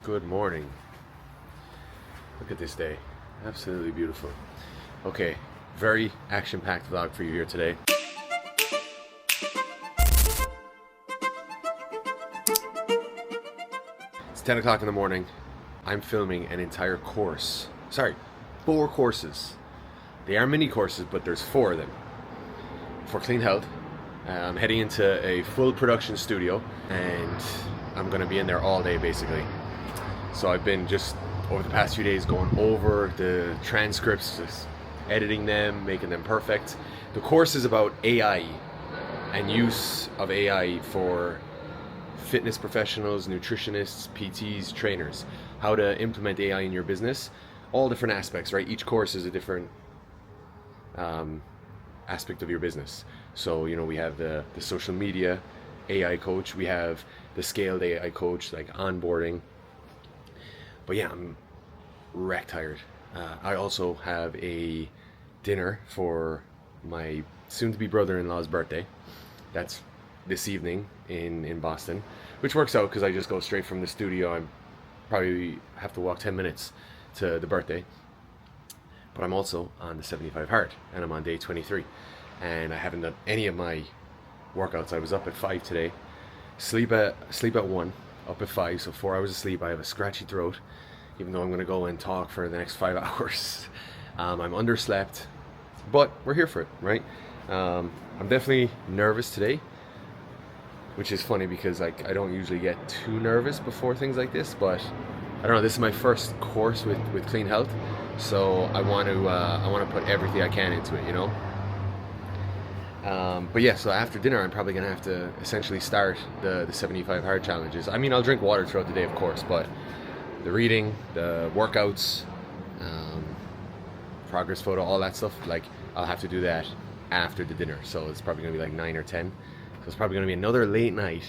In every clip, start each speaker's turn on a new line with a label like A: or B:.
A: Good morning. Look at this day. Absolutely beautiful. Okay, very action-packed vlog for you here today. It's 10 o'clock in the morning. I'm filming an entire course. Sorry, 4 courses. They are mini courses, but there's 4 of them. For clean health. I'm heading into a full production studio and I'm gonna be in there all day basically. So I've been just over the past few days going over the transcripts, just editing them, making them perfect. The course is about AI and use of AI for fitness professionals, nutritionists, PTs, trainers. How to implement AI in your business. All different aspects, right? Each course is a different aspect of your business. So, you know, we have the social media AI coach, we have the scaled AI coach, like onboarding. But yeah, I'm wreck tired. I also have a dinner for my soon-to-be brother-in-law's birthday. That's this evening in Boston, which works out because I just go straight from the studio. I probably have to walk 10 minutes to the birthday. But I'm also on the 75 hard and I'm on day 23 and I haven't done any of my workouts. I was up at 5 today, sleep at 1, up at 5, so 4 hours of sleep. I have a scratchy throat even though I'm gonna go and talk for the next 5 hours. I'm underslept, but we're here for it, right? I'm definitely nervous today, which is funny because like I don't usually get too nervous before things like this, but I don't know, this is my first course with clean health, so I want to put everything I can into it, you know. But yeah, so after dinner I'm probably gonna have to essentially start the 75 hard challenges. I mean, I'll drink water throughout the day, of course, but the reading, the workouts, progress photo, all that stuff, like I'll have to do that after the dinner. So it's probably gonna be like 9 or 10. So it's probably gonna be another late night.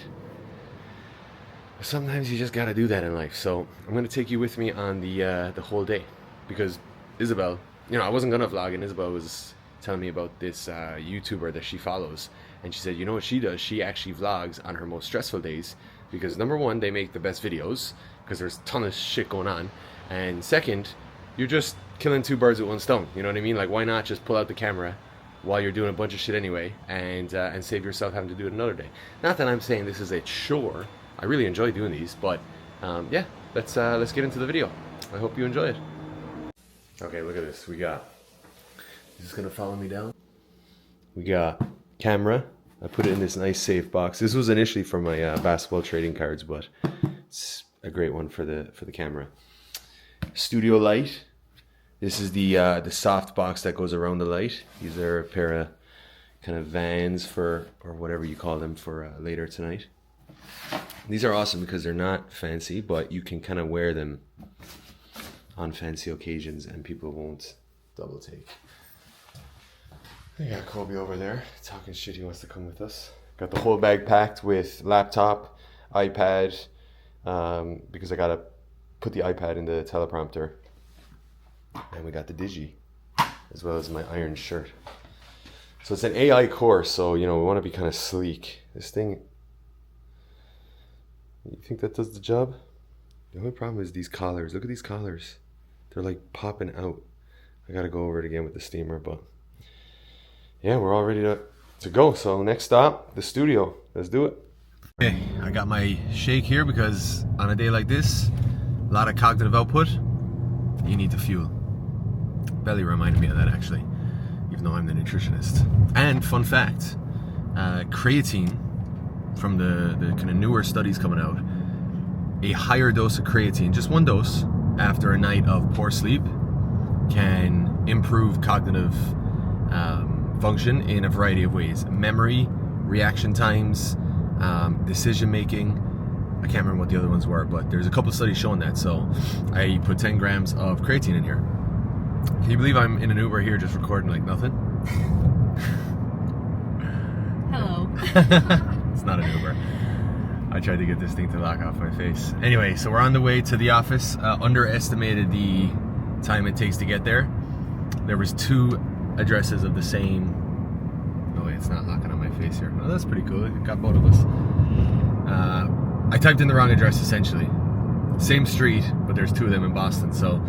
A: Sometimes you just gotta do that in life. So I'm gonna take you with me on the whole day, because Isabel, you know, I wasn't gonna vlog, and Isabel was telling me about this YouTuber that she follows, and she said, you know what she does? She actually vlogs on her most stressful days, because number one, they make the best videos because there's a ton of shit going on, and second, you're just killing 2 birds with 1 stone. You know what I mean? Like, why not just pull out the camera while you're doing a bunch of shit anyway, and save yourself having to do it another day? Not that I'm saying this is a chore. I really enjoy doing these, but yeah, let's get into the video. I hope you enjoy it. Okay, look at this. We got, is this gonna follow me down? We got camera. I put it in this nice safe box. This was initially for my basketball trading cards, but it's a great one for the camera. Studio light. This is the soft box that goes around the light. These are a pair of kind of Vans for, or whatever you call them, for later tonight. These are awesome because they're not fancy, but you can kind of wear them on fancy occasions and people won't double take. I got Kobe over there talking shit. He wants to come with us. Got the whole bag packed with laptop, iPad, because I gotta put the iPad in the teleprompter. And we got the Digi, as well as my iron shirt. So it's an AI course, so you know we want to be kind of sleek. This thing, you think that does the job? The only problem is these collars. Look at these collars. They're like popping out. I gotta go over it again with the steamer, but yeah, we're all ready to go. So next stop, the studio. Let's do it. Okay, I got my shake here because on a day like this, a lot of cognitive output, you need the fuel. Belly reminded me of that actually, even though I'm the nutritionist. And fun fact, creatine, from the kind of newer studies coming out, a higher dose of creatine, just 1 dose, after a night of poor sleep can improve cognitive function in a variety of ways. Memory, reaction times, decision making. I can't remember what the other ones were, but there's a couple of studies showing that. So I put 10 grams of creatine in here. Can you believe I'm in an Uber here just recording like nothing?
B: Hello.
A: It's not an Uber. I tried to get this thing to lock off my face. Anyway, so we're on the way to the office. Underestimated the time it takes to get there. There was 2 addresses of the same. Oh wait, it's not locking on my face here. Oh, that's pretty cool. It got both of us. I typed in the wrong address essentially. Same street, but there's two of them in Boston. So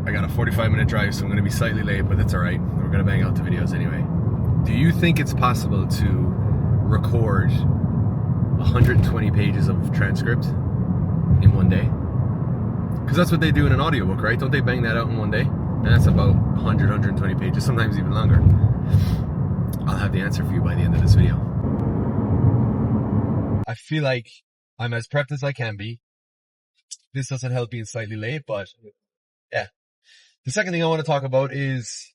A: I got a 45-minute drive, so I'm going to be slightly late, but that's all right. We're going to bang out the videos anyway. Do you think it's possible to record 120 pages of transcript in one day? Because that's what they do in an audiobook, right? Don't they bang that out in one day? And that's about 100, 120 pages, sometimes even longer. I'll have the answer for you by the end of this video. I feel like I'm as prepped as I can be. This doesn't help being slightly late, but yeah. The second thing I want to talk about is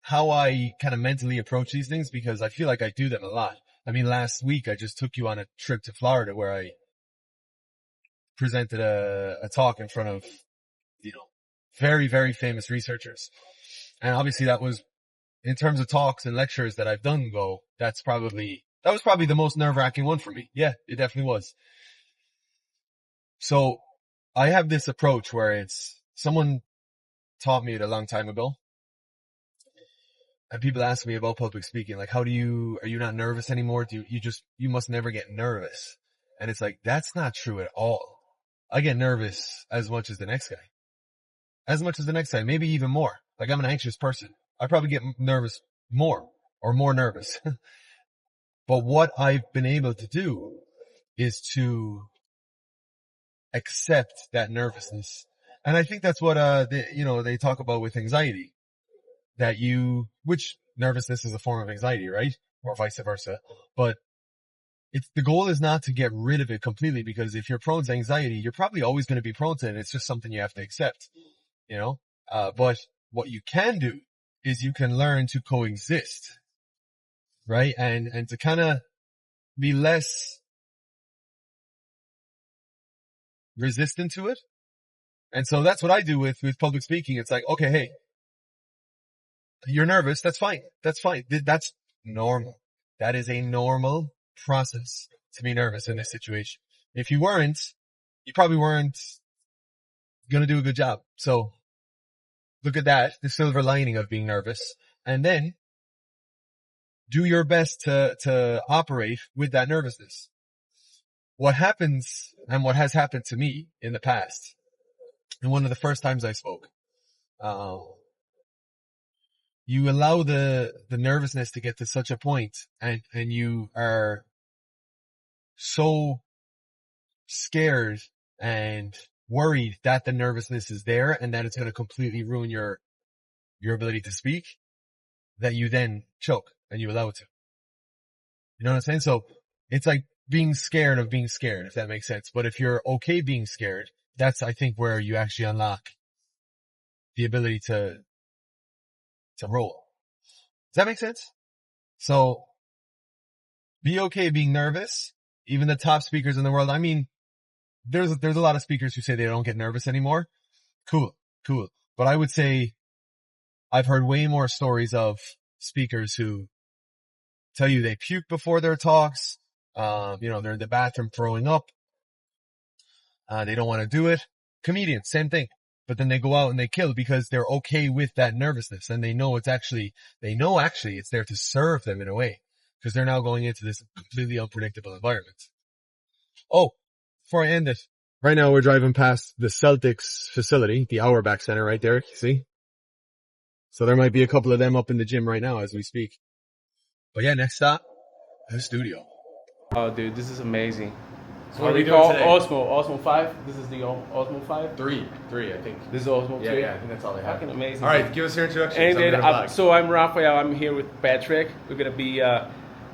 A: how I kind of mentally approach these things, because I feel like I do them a lot. I mean, last week I just took you on a trip to Florida where I presented a talk in front of, very, very famous researchers. And obviously that was, in terms of talks and lectures that I've done, that was probably the most nerve-wracking one for me. Yeah, it definitely was. So I have this approach where it's, someone taught me it a long time ago. And people ask me about public speaking, like, are you not nervous anymore? You must never get nervous. And it's like, that's not true at all. I get nervous as much as the next guy. Maybe even more. Like, I'm an anxious person. I probably get nervous more nervous. But what I've been able to do is to accept that nervousness. And I think that's what, they talk about with anxiety. Which nervousness is a form of anxiety, right? Or vice versa. But the goal is not to get rid of it completely, because if you're prone to anxiety, you're probably always going to be prone to it. It's just something you have to accept, but what you can do is you can learn to coexist, right? And to kind of be less resistant to it. And so that's what I do with public speaking. It's like, okay, hey, you're nervous. That's fine. That's normal. That is a normal process to be nervous in this situation. If you weren't, you probably weren't going to do a good job. So look at that, the silver lining of being nervous, and then do your best to operate with that nervousness. What happens, and what has happened to me in the past, and one of the first times I spoke, you allow the nervousness to get to such a point, and you are so scared and worried that the nervousness is there and that it's going to completely ruin your ability to speak, that you then choke and you allow it to. You know what I'm saying? So it's like being scared of being scared, if that makes sense. But if you're okay being scared, that's, I think, where you actually unlock the ability to roll. Does that make sense? So be okay being nervous. Even the top speakers in the world, I mean, there's a lot of speakers who say they don't get nervous anymore. Cool. But I would say I've heard way more stories of speakers who tell you they puke before their talks. They're in the bathroom throwing up. They don't want to do it. Comedians, same thing. But then they go out and they kill because they're okay with that nervousness, and they know it's there to serve them in a way, because they're now going into this completely unpredictable environment. Oh, before I end it, right now we're driving past the Celtics facility, the Auerbach Center right there, you see? So there might be a couple of them up in the gym right now as we speak. But yeah, next stop, the studio.
B: Oh, dude, this is amazing.
A: So what are we doing today?
B: Osmo 5. This is the Osmo 5.
A: Three, I think.
B: This is Osmo 3.
A: Yeah, I think that's all they have.
B: Fucking amazing.
A: All right, give us your introduction.
B: And then, so I'm Raphael. I'm here with Patrick. We're gonna be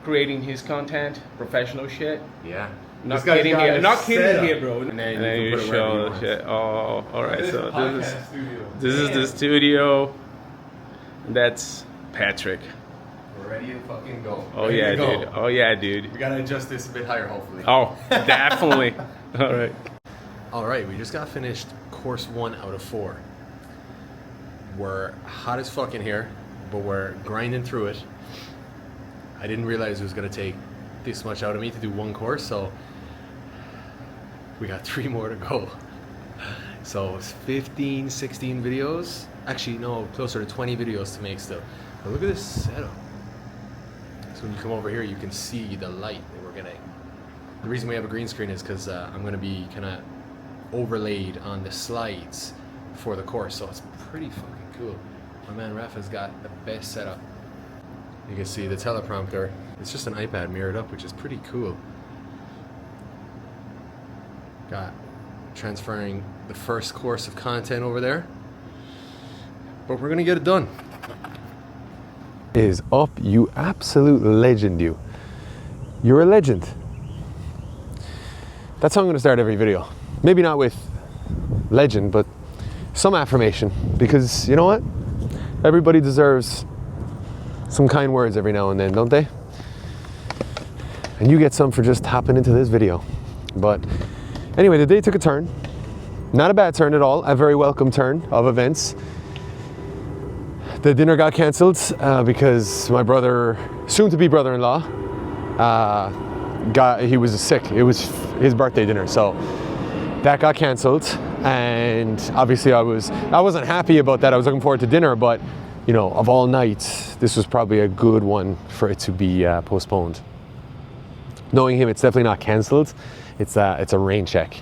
B: creating his content, professional shit.
A: Yeah.
B: Not kidding here. Not kidding here, bro.
A: And then you can
B: show the shit. Oh, all right. So this is the studio. That's Patrick.
A: We're ready to fucking go.
B: Oh yeah, dude. Oh yeah, dude.
A: We gotta adjust this a bit higher, hopefully.
B: Oh, definitely. All right.
A: We just got finished course 1 out of 4. We're hot as fuck in here, but we're grinding through it. I didn't realize it was gonna take this much out of me to do one course, so we got 3 more to go. So it's 15, 16 videos. Actually, no, closer to 20 videos to make still. But look at this setup. So when you come over here, you can see the light that we're getting. The reason we have a green screen is because I'm going to be kind of overlaid on the slides for the course, so it's pretty fucking cool. My man Rafa's got the best setup. You can see the teleprompter. It's just an iPad mirrored up, which is pretty cool. Got transferring the first course of content over there, but we're gonna get it done. Is up, you absolute legend, you. You're a legend. That's how I'm gonna start every video. Maybe not with legend, but some affirmation, because you know what? Everybody deserves some kind words every now and then, don't they? And you get some for just hopping into this video. But anyway, the day took a turn. Not a bad turn at all, a very welcome turn of events. The dinner got cancelled because my brother, soon-to-be brother-in-law, he was sick. It was his birthday dinner, so that got cancelled. And obviously I wasn't happy about that. I was looking forward to dinner, but you know, of all nights, this was probably a good one for it to be postponed. Knowing him, it's definitely not cancelled. It's a rain check.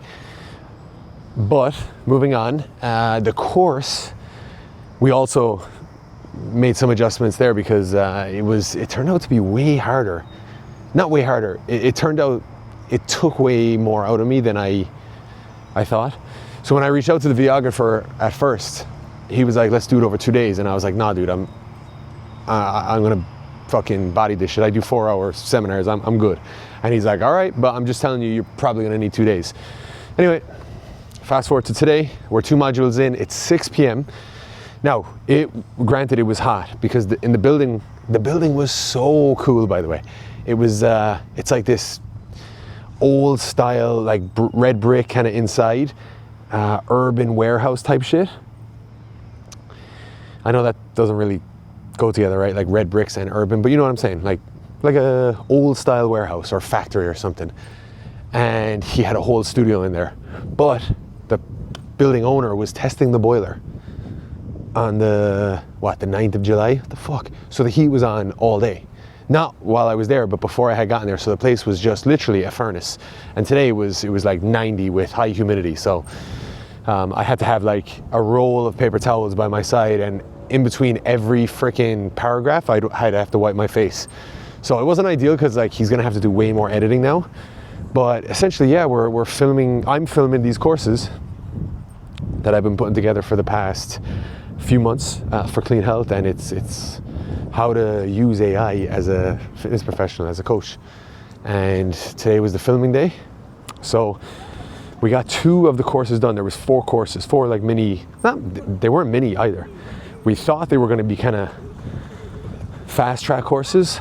A: But moving on, the course, we also made some adjustments there because it turned out to be way harder. Not way harder. It turned out it took way more out of me than I thought. So when I reached out to the videographer at first, he was like, let's do it over 2 days. And I was like, nah, dude, I'm gonna fucking body this shit. I do 4-hour seminars, I'm good. And he's like, all right, but I'm just telling you, you're probably gonna need 2 days. Anyway, fast forward to today, we're 2 modules in, it's 6 p.m. Now, granted it was hot because in the building was so cool, by the way. It was, it's like this old style, like red brick kind of inside, urban warehouse type shit. I know that doesn't really go together, right? Like red bricks and urban, but you know what I'm saying? Like a old style warehouse or factory or something. And he had a whole studio in there. But the building owner was testing the boiler on the 9th of July? What the fuck? So the heat was on all day. Not while I was there, but before I had gotten there. So the place was just literally a furnace. And today it was like 90 with high humidity. So I had to have like a roll of paper towels by my side, and in between every freaking paragraph, I'd have to wipe my face. So it wasn't ideal because like he's gonna have to do way more editing now. But essentially, yeah, I'm filming these courses that I've been putting together for the past few months for Clean Health, and it's how to use AI as a fitness professional, as a coach. And today was the filming day. So we got 2 of the courses done. There was 4 courses, 4 like mini, they weren't mini either. We thought they were gonna be kind of fast track courses,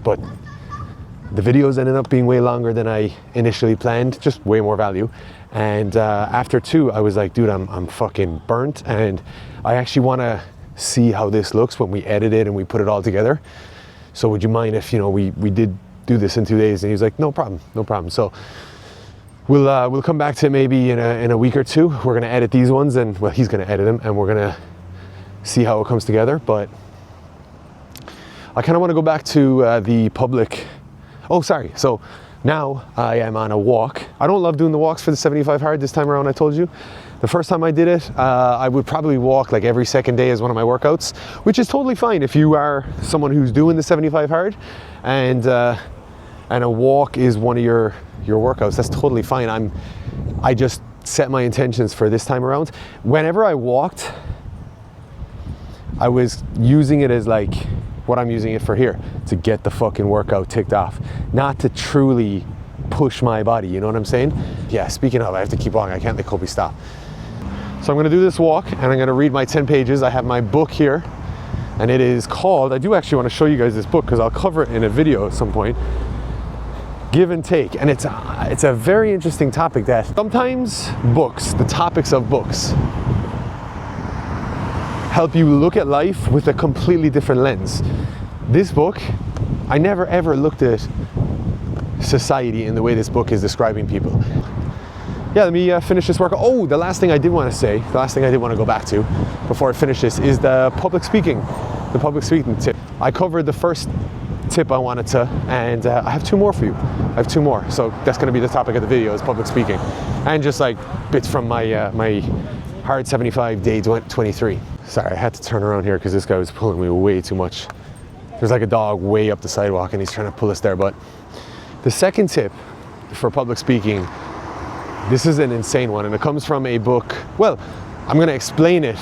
A: but the videos ended up being way longer than I initially planned, just way more value. And after 2, I was like, dude, I'm fucking burnt, and I actually wanna see how this looks when we edit it and we put it all together. So would you mind if, you know, we did do this in 2 days? And he was like, no problem. So we'll come back to it maybe in a week or 2. We're gonna edit these ones, and well, he's gonna edit them, and we're gonna see how it comes together. But I kind of want to go back to the public. Oh, sorry. So now I am on a walk. I don't love doing the walks for the 75 hard this time around. I told you. The first time I did it, I would probably walk like every second day as one of my workouts, which is totally fine if you are someone who's doing the 75 hard, and a walk is one of your workouts. That's totally fine. I just set my intentions for this time around. Whenever I walked, I was using it as like what I'm using it for here, to get the fucking workout ticked off, not to truly push my body, you know what I'm saying? Yeah, speaking of, I have to keep walking. I can't let Kobe stop. So I'm gonna do this walk, and I'm gonna read my 10 pages. I have my book here, and it is called, I do actually want to show you guys this book because I'll cover it in a video at some point, Give and Take. And it's a very interesting topic that sometimes books, the topics of books, help you look at life with a completely different lens. This book, I never ever looked at society in the way this book is describing people. Yeah, let me finish this workout. Oh, the last thing I did want to say, the last thing I did want to go back to before I finish this is the public speaking tip. I covered the first tip I wanted to, and I have two more for you. I have two more. So that's going to be the topic of the video, is public speaking, and just like bits from my my hard 75 day 23. Sorry, I had to turn around here because this guy was pulling me way too much. There's like a dog way up the sidewalk and he's trying to pull us there. But the second tip for public speaking, this is an insane one, and it comes from a book. Well, I'm going to explain it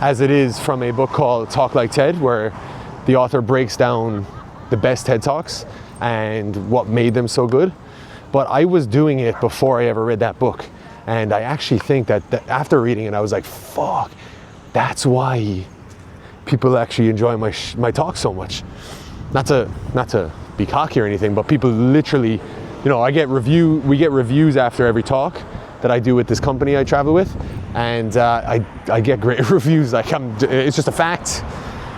A: as it is from a book called Talk Like TED, where the author breaks down the best TED Talks and what made them so good. But I was doing it before I ever read that book. And I actually think that after reading it, I was like, fuck, that's why people actually enjoy my talk so much. Not to be cocky or anything, but people literally, you know, we get reviews after every talk that I do with this company I travel with, and I get great reviews. Like, it's just a fact.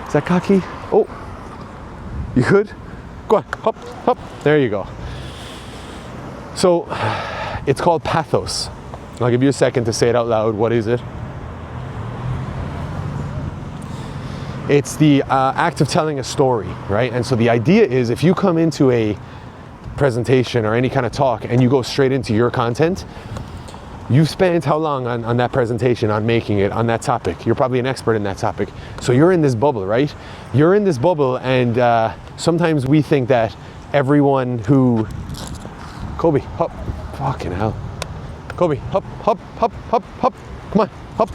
A: Is that cocky? Oh, you good? Go on, hop, hop. There you go. So, it's called pathos. I'll give you a second to say it out loud. What is it? It's the act of telling a story, right? And so the idea is, if you come into a presentation or any kind of talk and you go straight into your content, you've spent how long on that presentation, on making it, on that topic? You're probably an expert in that topic. So you're in this bubble, right? You're in this bubble, and sometimes we think that everyone who... Kobe, hop. Fucking hell. Kobe, hop, hop, hop, hop, hop. Come on, hop.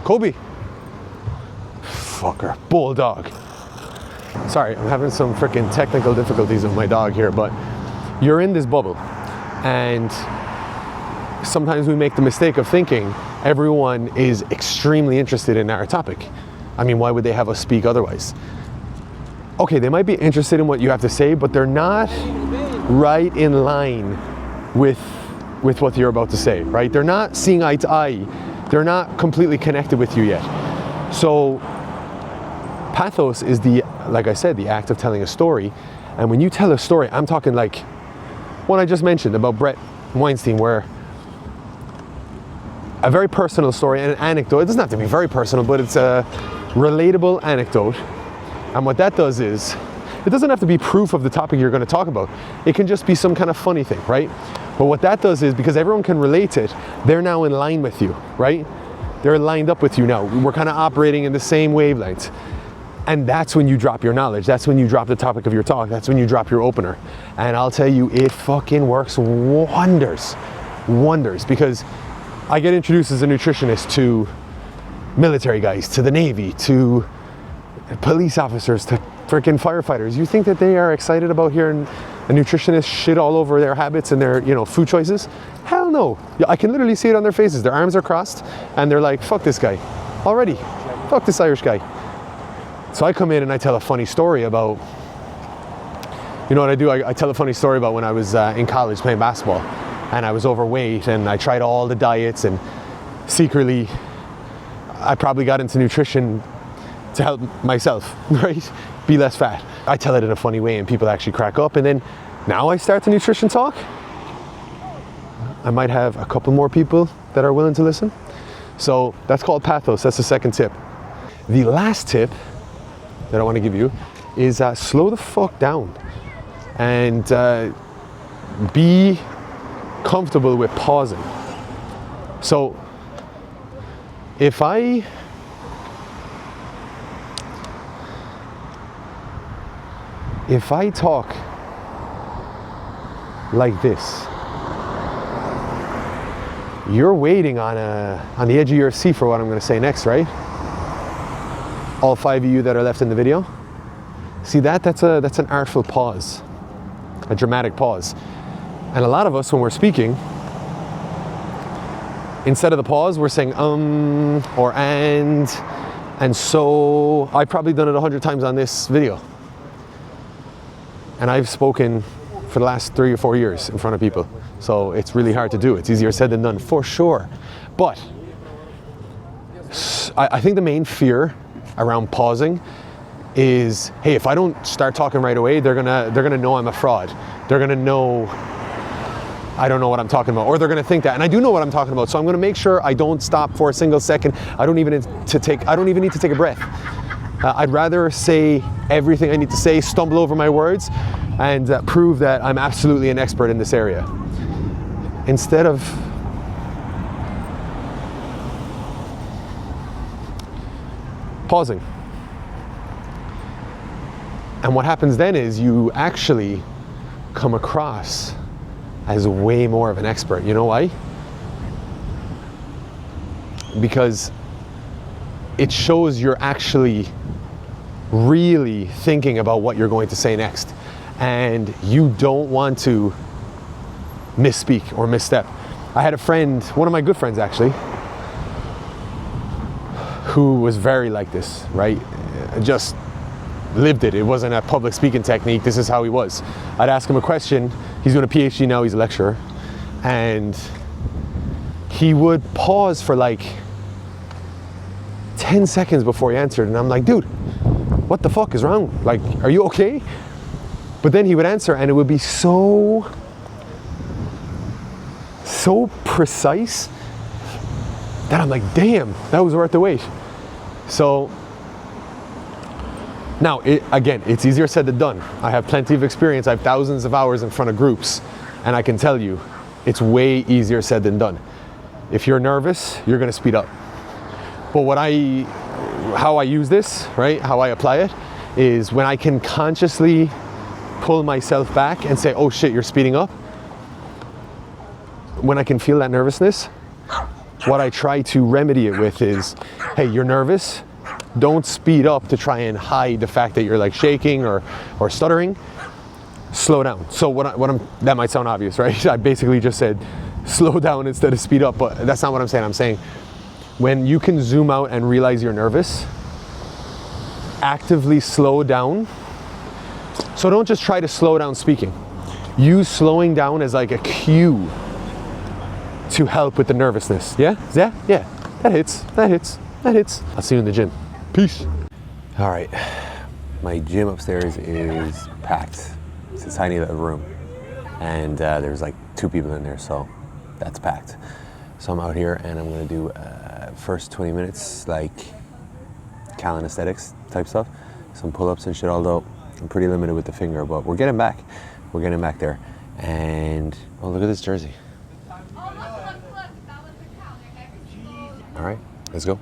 A: Kobe. Fucker. Bulldog. Sorry, I'm having some freaking technical difficulties with my dog here, but you're in this bubble, and sometimes we make the mistake of thinking everyone is extremely interested in our topic. I mean, why would they have us speak otherwise? Okay, they might be interested in what you have to say, but they're not right in line with what you're about to say, right? They're not seeing eye to eye. They're not completely connected with you yet. So pathos is like I said, the act of telling a story. And when you tell a story, I'm talking like one I just mentioned about Brett Weinstein, where a very personal story and an anecdote. It doesn't have to be very personal, but it's a relatable anecdote. And what that does is, it doesn't have to be proof of the topic you're going to talk about. It can just be some kind of funny thing, right? But what that does is, because everyone can relate it, they're now in line with you, right? They're lined up with you now. We're kind of operating in the same wavelength. And that's when you drop your knowledge. That's when you drop the topic of your talk. That's when you drop your opener. And I'll tell you, it fucking works wonders. Wonders. Because I get introduced as a nutritionist to military guys, to the Navy, to police officers, to freaking firefighters. You think that they are excited about hearing a nutritionist shit all over their habits and their, food choices? Hell no. I can literally see it on their faces. Their arms are crossed and they're like, fuck this guy already. Fuck this Irish guy. So I come in and I tell a funny story about, you know what I do? I tell a funny story about when I was in college playing basketball, and I was overweight and I tried all the diets, and secretly I probably got into nutrition to help myself, right? Be less fat. I tell it in a funny way and people actually crack up, and then now I start the nutrition talk. I might have a couple more people that are willing to listen. So that's called pathos. That's the second tip. The last tip that I want to give you is slow the fuck down and be comfortable with pausing. So if I talk like this, you're waiting on the edge of your seat for what I'm going to say next, right? All 5 of you that are left in the video. See that's an artful pause, a dramatic pause. And a lot of us, when we're speaking, instead of the pause, we're saying or and so. I've probably done it 100 times on this video. And I've spoken for the last 3 or 4 years in front of people. So it's really hard to do. It's easier said than done, for sure. But I think the main fear around pausing is, hey, if I don't start talking right away, they're gonna know I'm a fraud. They're gonna know I don't know what I'm talking about, or they're gonna think that, and I do know what I'm talking about. So I'm gonna make sure I don't stop for a single second. I don't even need to take a breath.
C: I'd rather say everything I need to say, stumble over my words, and prove that I'm absolutely an expert in this area, instead of pausing. And what happens then is you actually come across as way more of an expert. You know why? Because it shows you're actually really thinking about what you're going to say next, and you don't want to misspeak or misstep. I had a friend, one of my good friends actually, who was very like this, right? Just lived it. It wasn't a public speaking technique. This is how he was. I'd ask him a question. He's doing a PhD now, he's a lecturer, and he would pause for like 10 seconds before he answered, and I'm like, dude, what the fuck is wrong? Like, are you okay? But then he would answer, and it would be so precise that I'm like, damn, that was worth the wait. So now, again, it's easier said than done. I have plenty of experience. I have thousands of hours in front of groups, and I can tell you, it's way easier said than done. If you're nervous, you're gonna speed up. But how I use this, right, how I apply it, is when I can consciously pull myself back and say, oh shit, you're speeding up. When I can feel that nervousness, what I try to remedy it with is, hey, you're nervous, don't speed up to try and hide the fact that you're like shaking or stuttering. Slow down. So that might sound obvious, right? I basically just said slow down instead of speed up, but that's not what I'm saying. I'm saying when you can zoom out and realize you're nervous, actively slow down. So don't just try to slow down speaking. Use slowing down as like a cue to help with the nervousness. Yeah? Yeah? Yeah. That hits. I'll see you in the gym. Peace. All right. My gym upstairs is packed. It's a tiny little room. And there's like 2 people in there, so that's packed. So I'm out here and I'm gonna do first 20 minutes like calisthenics type stuff. Some pull-ups and shit, although I'm pretty limited with the finger, but we're getting back. We're getting back there. And, oh, look at this jersey. All right, let's go.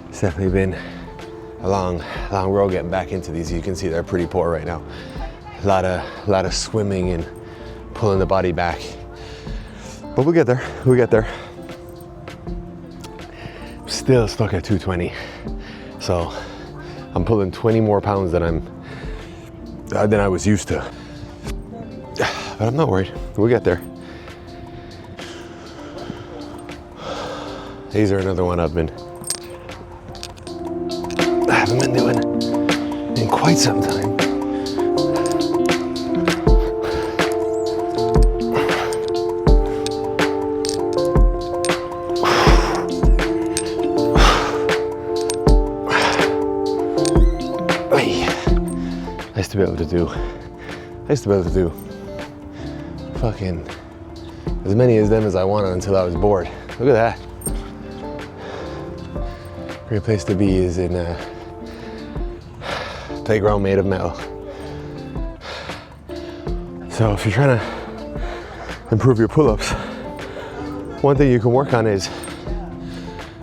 C: It's definitely been a long road getting back into these. You can see they're pretty poor right now. A lot of swimming and pulling the body back. But we'll get there. We'll get there. Still stuck at 220. So I'm pulling 20 more pounds than I was used to. But I'm not worried. We'll get there. These are another one I haven't been doing in quite some time. I used to be able to do fucking as many of them as I wanted until I was bored. Look at that. Great place to be is in a playground made of metal. So if you're trying to improve your pull-ups, one thing you can work on is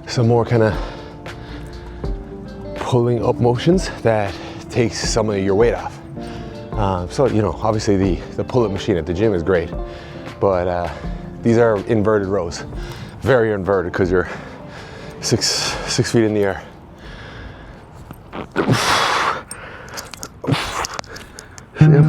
C: some more kind of pulling up motions that takes some of your weight off. So, you know, obviously the pull-up machine at the gym is great, but these are inverted rows. Very inverted because you're six feet in the air. Yep.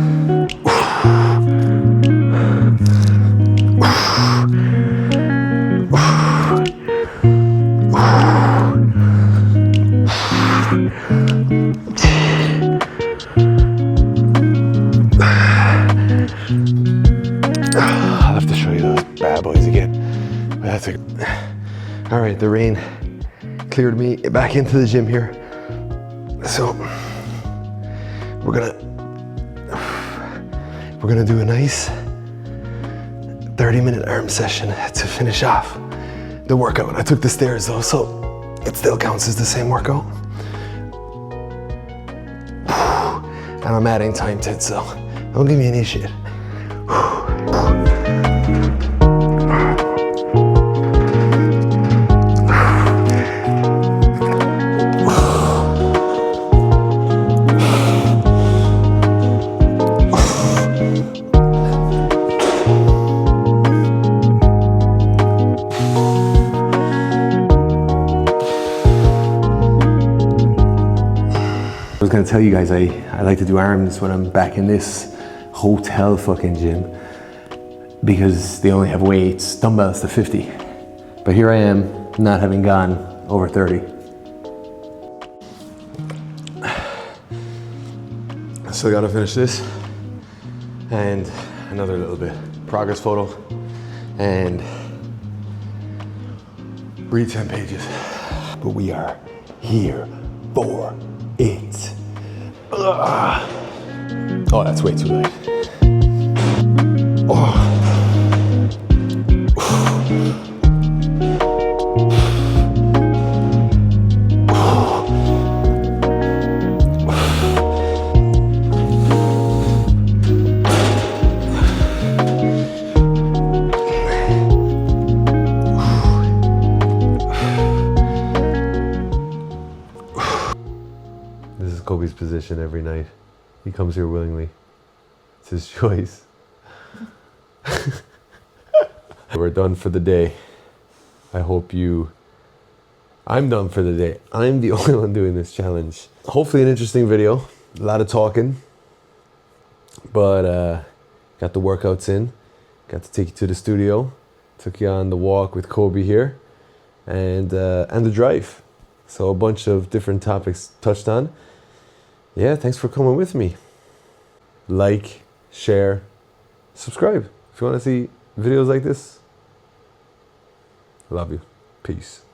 C: right, the rain cleared me back into the gym here. So we're gonna do a nice 30-minute arm session to finish off the workout. I took the stairs though, so it still counts as the same workout. And I'm adding time to it, so don't give me any shit. I was gonna tell you guys I like to do arms when I'm back in this hotel fucking gym because they only have weights, dumbbells to 50. But here I am, not having gone over 30. I still gotta finish this and another little bit. Progress photo and read 10 pages. But we are here for it. Ugh. Oh, that's way too late. Oh. This is Kobe's position every night. He comes here willingly. It's his choice. We're done for the day. I'm done for the day. I'm the only one doing this challenge. Hopefully an interesting video. A lot of talking. But got the workouts in. Got to take you to the studio. Took you on the walk with Kobe here. And the drive. So a bunch of different topics touched on. Yeah, thanks for coming with me. Like, share, subscribe if you want to see videos like this. Love you. Peace.